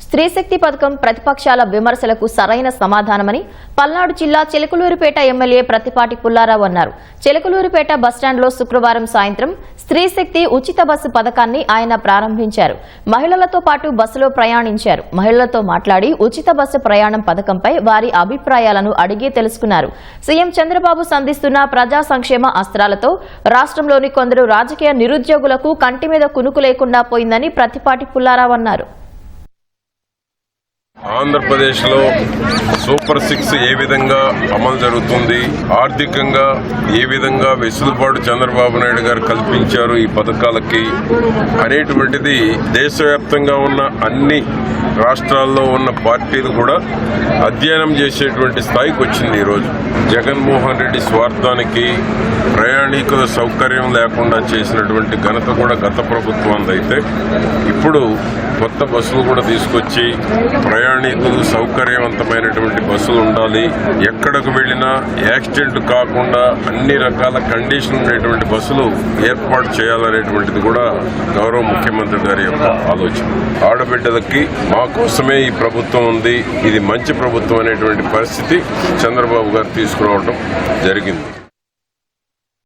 స్త్రీశక్తి పథకం ప్రతిపక్షాల విమర్శలకు సరైన సమాధానమని పల్నాడు జిల్లా చిలకలూరిపేట ఎమ్మెల్యే ప్రత్తిపాటి పుల్లారావు అన్నారు. చిలకలూరిపేట బస్టాండ్లో శుక్రవారం సాయంత్రం స్త్రీశక్తి ఉచిత బస్సు పథకాన్ని ఆయన ప్రారంభించారు. మహిళలతో పాటు బస్సులో ప్రయాణించారు. మహిళలతో మాట్లాడి ఉచిత బస్సు ప్రయాణం పథకంపై వారి అభిప్రాయాలను అడిగి తెలుసుకున్నారు. సీఎం చంద్రబాబు సంధిస్తున్న ప్రజా సంక్షేమ అస్త్రాలతో రాష్ట్రంలోని కొందరు రాజకీయ నిరుద్యోగులకు కంటి మీద కునుకు లేకుండా పోయిందని ప్రత్తిపాటి పుల్లారావు అన్నారు. ఆంధ్రప్రదేశ్లో సూపర్ 6 ఏ విధంగా అమలు జరుగుతుంది, ఆర్థికంగా ఏ విధంగా వెసులుబాటు చంద్రబాబు నాయుడు గారు కల్పించారు ఈ పథకాలకి అనేటువంటిది దేశవ్యాప్తంగా ఉన్న అన్ని రాష్ట్రాల్లో ఉన్న పార్టీలు కూడా అధ్యయనం చేసేటువంటి స్థాయికి వచ్చింది. ఈరోజు జగన్మోహన్ రెడ్డి స్వార్థానికి ప్రయాణికుల సౌకర్యం లేకుండా చేసినటువంటి ఘనత కూడా గత ప్రభుత్వం అయితే ఇప్పుడు కొత్త బస్సులు కూడా తీసుకొచ్చి ప్రయాణికులు సౌకర్యవంతమైనటువంటి బస్సులు ఉండాలి, ఎక్కడికి వెళ్ళినా యాక్సిడెంట్ కాకుండా అన్ని రకాల కండిషన్ ఉండేటువంటి బస్సులు ఏర్పాటు చేయాలనేటువంటిది కూడా గౌరవ ముఖ్యమంత్రి గారి యొక్క ఆలోచన. ఆడబిడ్డలకి మా కోసమే ఈ ప్రభుత్వం ఉంది, ఇది మంచి ప్రభుత్వం అనేటువంటి పరిస్థితి చంద్రబాబు గారు తీసుకురావడం జరిగింది.